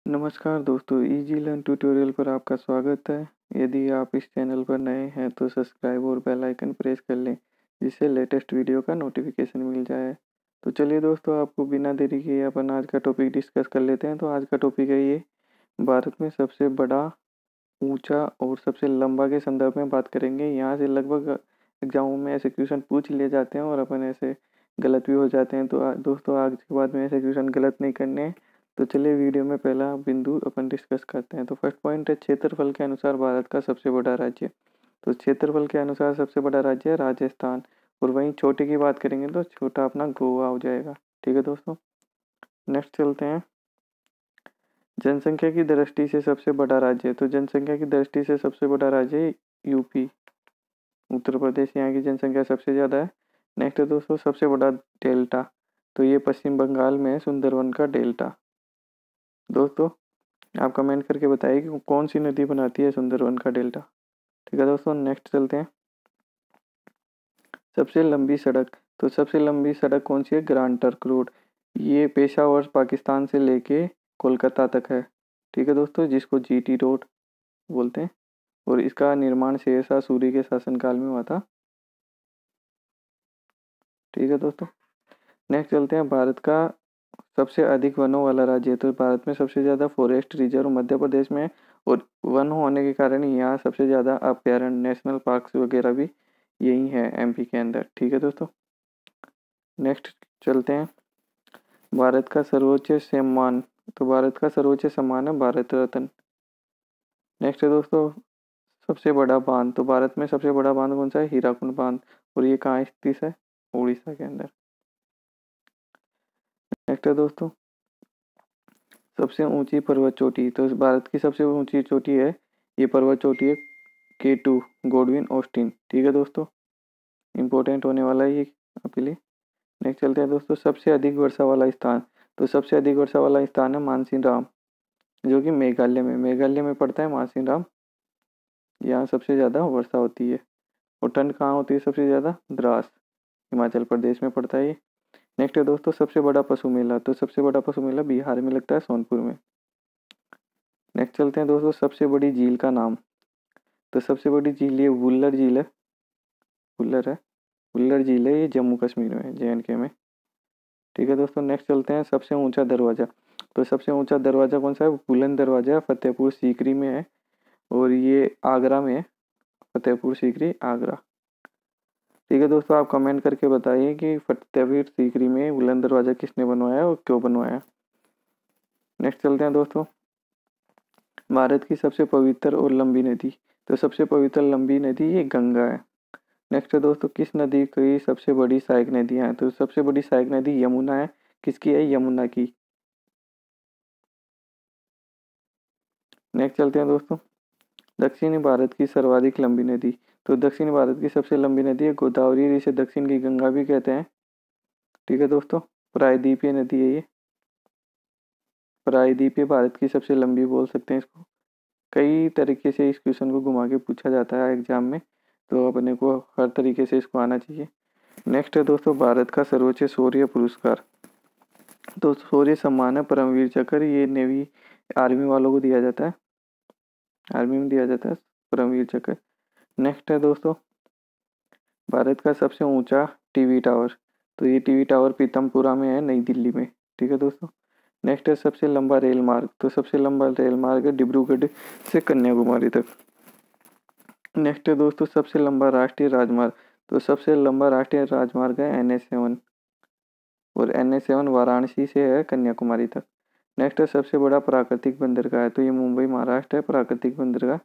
नमस्कार दोस्तों, easy learn tutorial पर आपका स्वागत है। यदि आप इस चैनल पर नए हैं तो सब्सक्राइब और बेल आइकन प्रेस कर लें, जिससे लेटेस्ट वीडियो का नोटिफिकेशन मिल जाए। तो चलिए दोस्तों, आपको बिना देरी किए अपन आज का टॉपिक डिस्कस कर लेते हैं। तो आज का टॉपिक है ये भारत में सबसे बड़ा, ऊंचा और सबसे लंबा के संदर्भ में बात करेंगे। यहाँ से लगभग एग्जामों में ऐसे क्वेश्चन पूछ लिए जाते हैं और अपन ऐसे गलत भी हो जाते हैं। तो दोस्तों, आज के बाद में ऐसे क्वेश्चन गलत नहीं करने हैं। तो चलिए वीडियो में पहला बिंदु अपन डिस्कस करते हैं। तो फर्स्ट पॉइंट है, क्षेत्रफल के अनुसार भारत का सबसे बड़ा राज्य। तो क्षेत्रफल के अनुसार सबसे बड़ा राज्य है राजस्थान। और वहीं छोटे की बात करेंगे तो छोटा अपना गोवा हो जाएगा। ठीक है दोस्तों, नेक्स्ट चलते हैं। जनसंख्या की दृष्टि से सबसे बड़ा राज्य, तो जनसंख्या की दृष्टि से सबसे बड़ा राज्य यूपी, उत्तर प्रदेश, यहाँ की जनसंख्या सबसे ज़्यादा है। नेक्स्ट है दोस्तों, सबसे बड़ा डेल्टा, तो ये पश्चिम बंगाल में है, सुंदरवन का डेल्टा। दोस्तों, आप कमेंट करके बताइए कि कौन सी नदी बनाती है सुंदरवन का डेल्टा। ठीक है दोस्तों, नेक्स्ट चलते हैं। सबसे लंबी सड़क, तो सबसे लंबी सड़क कौन सी है? Grand trunk road. ये पेशावर पाकिस्तान से लेके कोलकाता तक है। ठीक है दोस्तों, जिसको जीटी रोड बोलते हैं। और इसका निर्माण शेरशाह सूरी के शासनकाल में हुआ था। ठीक है दोस्तों, नेक्स्ट चलते हैं। भारत का सबसे अधिक वनों वाला राज्य, तो भारत में सबसे ज़्यादा फॉरेस्ट रिजर्व मध्य प्रदेश में है। और वन होने के कारण यहाँ सबसे ज़्यादा अभ्यारण्य, नेशनल पार्क्स वगैरह भी यही है एमपी के अंदर। ठीक है दोस्तों, नेक्स्ट चलते हैं। भारत का सर्वोच्च सम्मान, तो भारत का सर्वोच्च सम्मान है भारत रत्न। नेक्स्ट है दोस्तों, सबसे बड़ा बांध, तो भारत में सबसे बड़ा बांध कौन सा है? हीराकुंड बांध। और ये कहाँ स्थित है? उड़ीसा के अंदर। नेक्स्ट है दोस्तों, सबसे ऊंची पर्वत चोटी, तो भारत की सबसे ऊंची चोटी है, ये पर्वत चोटी है K2 गोडविन ऑस्टिन। ठीक है दोस्तों, इंपॉर्टेंट होने वाला है ये आपके लिए। नेक्स्ट चलते हैं दोस्तों, सबसे अधिक वर्षा वाला स्थान, तो सबसे अधिक वर्षा वाला स्थान है मानसिन राम, जो कि मेघालय में पड़ता है मानसिन राम। यहाँ सबसे ज़्यादा वर्षा होती है। और ठंड कहाँ होती है सबसे ज़्यादा? द्रास, हिमाचल प्रदेश में पड़ता है ये। नेक्स्ट है दोस्तों, सबसे बड़ा पशु मेला, तो सबसे बड़ा पशु मेला बिहार में लगता है, सोनपुर में। नेक्स्ट चलते हैं दोस्तों, सबसे बड़ी झील का नाम, तो सबसे बड़ी झील ये वुल्लर झील है, वुल्लर झील है, ये जम्मू कश्मीर में, JNK में। ठीक है दोस्तों, नेक्स्ट चलते हैं। सबसे ऊंचा दरवाजा, तो सबसे ऊंचा दरवाजा कौन सा है? बुलंद दरवाजा, फतेहपुर सीकरी में है। और ये आगरा में है, फतेहपुर सीकरी आगरा। ठीक है दोस्तों, आप कमेंट करके बताइए कि फतेहपुर सीकरी में बुलंद दरवाजा किसने बनवाया और क्यों बनवाया। नेक्स्ट चलते हैं दोस्तों, भारत की सबसे पवित्र और लंबी नदी, तो सबसे पवित्र लंबी नदी ये गंगा है। नेक्स्ट है दोस्तों, किस नदी की सबसे बड़ी सहायक नदियां हैं, तो सबसे बड़ी सहायक नदी यमुना है। किसकी है? यमुना की। नेक्स्ट चलते हैं दोस्तों, दक्षिणी भारत की सर्वाधिक लंबी नदी, तो दक्षिणी भारत की सबसे लंबी नदी है गोदावरी, जिसे दक्षिण की गंगा भी कहते हैं। ठीक है दोस्तों, प्रायद्वीपीय नदी है ये, प्रायद्वीपीय भारत की सबसे लंबी बोल सकते हैं इसको। कई तरीके से इस क्वेश्चन को घुमा के पूछा जाता है एग्जाम में, तो अपने को हर तरीके से इसको आना चाहिए। नेक्स्ट है दोस्तों, भारत का सर्वोच्च शौर्य पुरस्कार, तो शौर्य सम्मान है परमवीर चक्र, ये नेवी आर्मी वालों को दिया जाता है, आर्मी में दिया जाता है परमवीर चक्र। नेक्स्ट है दोस्तों, भारत का सबसे ऊंचा टीवी टावर, तो ये टीवी टावर पीतमपुरा में है, नई दिल्ली में। ठीक है दोस्तों, नेक्स्ट है सबसे लंबा रेल मार्ग, तो सबसे लंबा रेल मार्ग है डिब्रूगढ़ से कन्याकुमारी तक। नेक्स्ट है दोस्तों, सबसे लंबा राष्ट्रीय राजमार्ग, तो सबसे लंबा राष्ट्रीय राजमार्ग है NH7। और NH7 वाराणसी से है कन्याकुमारी तक। नेक्स्ट है सबसे बड़ा प्राकृतिक बंदरगाह है, तो ये मुंबई महाराष्ट्र है प्राकृतिक बंदरगाह।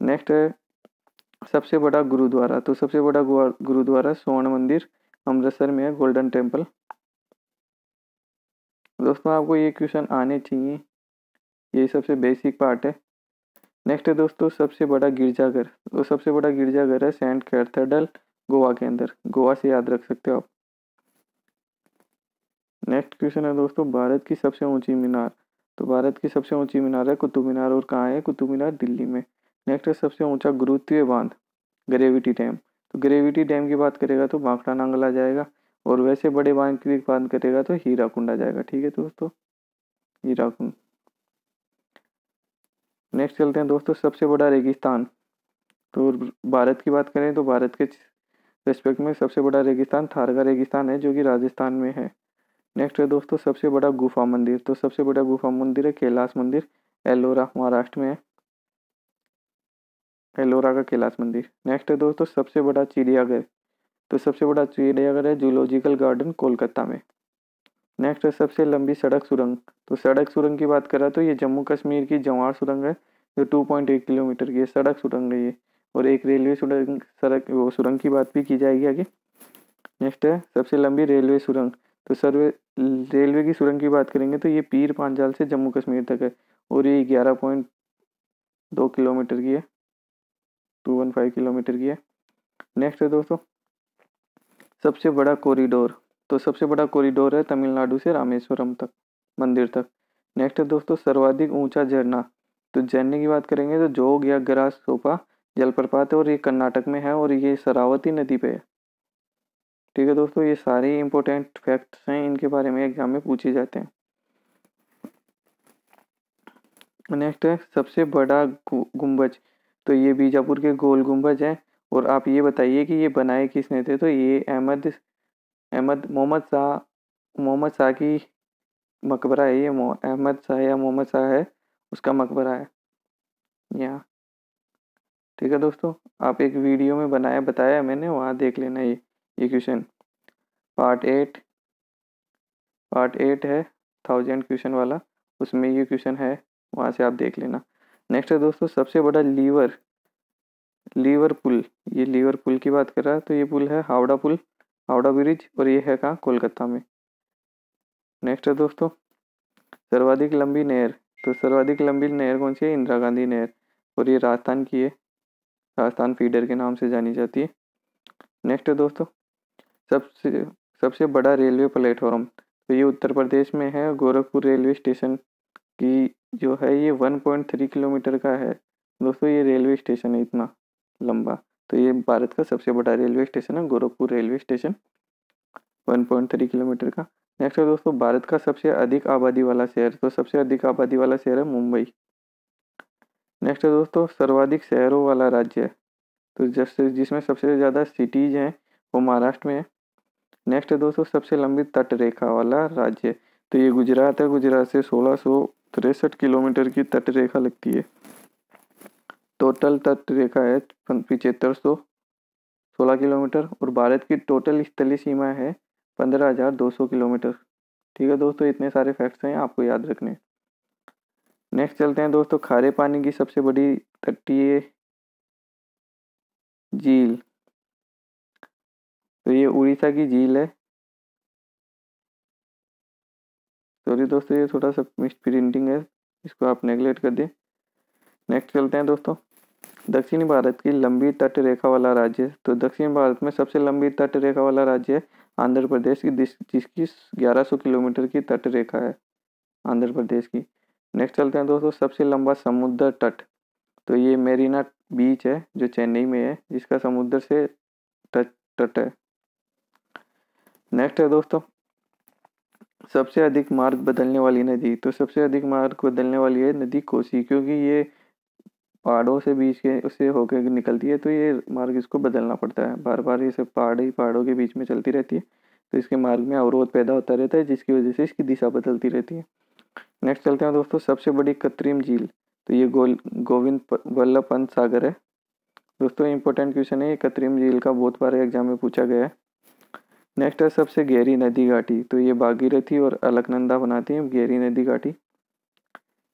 नेक्स्ट है सबसे बड़ा गुरुद्वारा, तो सबसे बड़ा गुरुद्वारा स्वर्ण मंदिर अमृतसर में है, गोल्डन टेम्पल। दोस्तों, आपको ये क्वेश्चन आने चाहिए, ये सबसे बेसिक पार्ट है। नेक्स्ट है दोस्तों, सबसे बड़ा गिरजाघर, तो सबसे बड़ा गिरजाघर है सेंट कैथेड्रल, गोवा के अंदर, गोवा से याद रख सकते हो आप। नेक्स्ट क्वेश्चन है दोस्तों, भारत की सबसे ऊंची मीनार, तो भारत की सबसे ऊंची मीनार है कुतुब मीनार। और कहाँ है कुतुब मीनार? दिल्ली में। नेक्स्ट है सबसे ऊंचा गुरुत्वीय बांध, ग्रेविटी डैम, तो ग्रेविटी डैम की बात करेगा तो भाखड़ा नांगल आ जाएगा। और वैसे बड़े बांध की बात करेगा तो हीराकुंड आ जाएगा। ठीक है दोस्तों, हीराकुंड। नेक्स्ट चलते हैं दोस्तों, सबसे बड़ा रेगिस्तान। तो भारत की बात करें तो भारत के रेस्पेक्ट में सबसे बड़ा रेगिस्तान थार का रेगिस्तान है, जो कि राजस्थान में है। नेक्स्ट है दोस्तों, सबसे बड़ा गुफा मंदिर। तो सबसे बड़ा गुफा मंदिर है कैलाश मंदिर, एलोरा महाराष्ट्र में है, एलोरा का कैलाश मंदिर। नेक्स्ट है दोस्तों, सबसे बड़ा चिड़ियाघर। तो सबसे बड़ा चिड़ियाघर है जूलॉजिकल गार्डन कोलकाता में। नेक्स्ट है सबसे लंबी सड़क सुरंग। तो सड़क सुरंग की बात करें तो ये जम्मू कश्मीर की जवार सुरंग है, जो 2.1 किलोमीटर की है, सड़क सुरंग है ये। और एक रेलवे सुरंग सुरंग की बात भी की जाएगी आगे। नेक्स्ट है सबसे लंबी रेलवे सुरंग। तो रेलवे की सुरंग की बात करेंगे तो ये पीर पांचाल से जम्मू कश्मीर तक है, और ये 11.2 किलोमीटर की है, 215 किलोमीटर की है। नेक्स्ट है दोस्तों, सबसे बड़ा कॉरिडोर। तो सबसे बड़ा कॉरिडोर है तमिलनाडु से रामेश्वरम तक, मंदिर तक। नेक्स्ट है दोस्तों, सर्वाधिक ऊंचा झरना। तो झरने की बात करेंगे तो जोग या ग्रास सोपा जलप्रपात है, और ये कर्नाटक में है, और ये शरावती नदी पे है। ठीक है दोस्तों, ये सारे इंपॉर्टेंट फैक्ट्स हैं, इनके बारे में एग्जाम में पूछे जाते हैं। नेक्स्ट है सबसे बड़ा गुंबज। तो ये बीजापुर के गोल गुंबज है। और आप ये बताइए कि ये बनाए किसने थे। तो ये अहमद अहमद मोहम्मद शाह की मकबरा है ये, अहमद शाह या मोहम्मद शाह है, उसका मकबरा है यहाँ। ठीक है दोस्तों, आप एक वीडियो में बताया मैंने, वहाँ देख लेना ये क्वेश्चन। पार्ट 8 है 1000 क्वेश्चन वाला, उसमें ये क्वेश्चन है, वहाँ से आप देख लेना। नेक्स्ट है दोस्तों, सबसे बड़ा लीवर पुल। ये लीवर पुल की बात कर रहा है, तो ये पुल है हावड़ा ब्रिज, और ये है कहाँ, कोलकाता में। नेक्स्ट है दोस्तों, सर्वाधिक लंबी नहर। तो सर्वाधिक लंबी नहर कौन सी है, इंदिरा गांधी नहर, और ये राजस्थान की है, राजस्थान फीडर के नाम से जानी जाती है। नेक्स्ट है दोस्तों, सबसे सबसे बड़ा रेलवे प्लेटफॉर्म। तो ये उत्तर प्रदेश में है, गोरखपुर रेलवे स्टेशन की जो है ये 1.3 किलोमीटर का है। दोस्तों ये रेलवे स्टेशन है इतना लंबा। तो ये भारत का सबसे बड़ा रेलवे स्टेशन है, गोरखपुर रेलवे स्टेशन, 1.3 किलोमीटर का। नेक्स्ट है दोस्तों, भारत का सबसे अधिक आबादी वाला शहर। तो सबसे अधिक आबादी वाला शहर है मुंबई। नेक्स्ट है दोस्तों, सर्वाधिक शहरों वाला राज्य है। तो जैसे जिसमें सबसे ज़्यादा सिटीज हैं वो महाराष्ट्र में है। नेक्स्ट है दोस्तों, सबसे लंबी तट रेखा वाला राज्य। तो ये गुजरात है, गुजरात से 1663 किलोमीटर की तट रेखा लगती है। टोटल तट रेखा है 7516 किलोमीटर, और भारत की टोटल स्थलीय सीमा है 15,200 किलोमीटर। ठीक है दोस्तों, इतने सारे फैक्ट्स हैं आपको याद रखने। नेक्स्ट चलते हैं दोस्तों, खारे पानी की सबसे बड़ी तटीय झील। तो ये उड़ीसा की झील है। सॉरी दोस्तों, ये थोड़ा सा मिस प्रिंटिंग है, इसको आप नेगलेक्ट कर दें। नेक्स्ट चलते हैं दोस्तों, दक्षिणी भारत की लंबी तट रेखा वाला राज्य। तो दक्षिण भारत में सबसे लंबी तट रेखा वाला राज्य है आंध्र प्रदेश की, जिसकी 1100 किलोमीटर की तट रेखा है आंध्र प्रदेश की। नेक्स्ट चलते हैं दोस्तों, सबसे लंबा समुद्र तट। तो ये मेरीना बीच है, जो चेन्नई में है, जिसका समुद्र से तट है। नेक्स्ट है दोस्तों, सबसे अधिक मार्ग बदलने वाली नदी। तो सबसे अधिक मार्ग बदलने वाली है नदी कोसी, क्योंकि ये पहाड़ों से बीच के उससे होकर निकलती है, तो ये मार्ग इसको बदलना पड़ता है बार बार, ये सब पहाड़ों के बीच में चलती रहती है, तो इसके मार्ग में अवरोध पैदा होता रहता है, जिसकी वजह से इसकी दिशा बदलती रहती है। नेक्स्ट चलते हैं दोस्तों, सबसे बड़ी कृत्रिम झील। तो ये गोविंद वल्लभ पंत सागर है। दोस्तों इंपॉर्टेंट क्वेश्चन है, ये कृत्रिम झील का बहुत बार एग्जाम में पूछा गया है। नेक्स्ट है सबसे गहरी नदी घाटी। तो ये भागीरथी और अलकनंदा बनाती है गहरी नदी घाटी।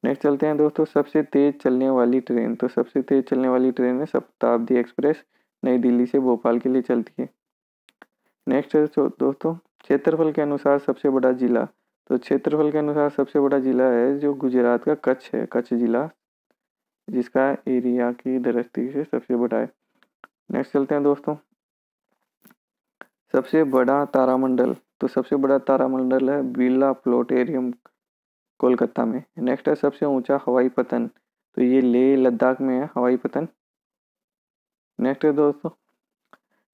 नेक्स्ट चलते हैं दोस्तों, सबसे तेज चलने वाली ट्रेन। तो सबसे तेज चलने वाली ट्रेन है शताब्दी एक्सप्रेस, नई दिल्ली से भोपाल के लिए चलती है। नेक्स्ट है दोस्तों, क्षेत्रफल के अनुसार सबसे बड़ा जिला। तो क्षेत्रफल के अनुसार सबसे बड़ा जिला है जो गुजरात का कच्छ है, कच्छ जिला, जिसका एरिया की दृष्टि से सबसे बड़ा है। नेक्स्ट चलते हैं दोस्तों, सबसे बड़ा तारामंडल। तो सबसे बड़ा तारामंडल है बिरला प्लानेटोरियम, कोलकाता में। नेक्स्ट है सबसे ऊंचा हवाई पतन। तो ये लेह लद्दाख में है हवाई पतन। नेक्स्ट है दोस्तों,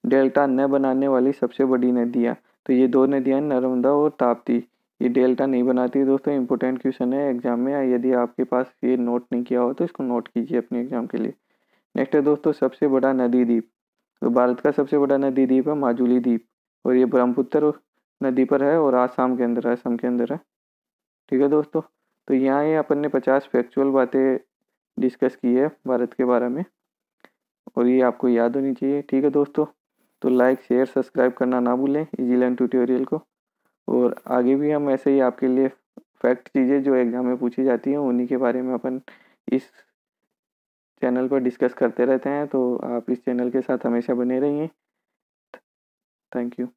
डेल्टा न बनाने वाली सबसे बड़ी नदियाँ। तो ये दो नदियाँ नर्मदा और ताप्ती, ये डेल्टा नहीं बनाती है दोस्तों। इंपॉर्टेंट क्वेश्चन है एग्जाम में, यदि आपके पास ये नोट नहीं किया हो तो इसको नोट कीजिए अपने एग्जाम के लिए। नेक्स्ट है दोस्तों सबसे बड़ा नदी द्वीप। तो भारत का सबसे बड़ा नदी द्वीप है माजुली द्वीप, और ये ब्रह्मपुत्र नदी पर है और आसाम के अंदर है, असम के अंदर है। ठीक है दोस्तों, तो यहाँ ये अपन ने 50 फैक्चुअल बातें डिस्कस की है भारत के बारे में, और ये आपको याद होनी चाहिए। ठीक है दोस्तों, तो लाइक शेयर सब्सक्राइब करना ना भूलें इजी लर्न ट्यूटोरियल को, और आगे भी हम ऐसे ही आपके लिए फैक्ट चीज़ें जो एग्जाम में पूछी जाती हैं उन्हीं के बारे में अपन इस चैनल पर डिस्कस करते रहते हैं। तो आप इस चैनल के साथ हमेशा बने रहिए। Thank you.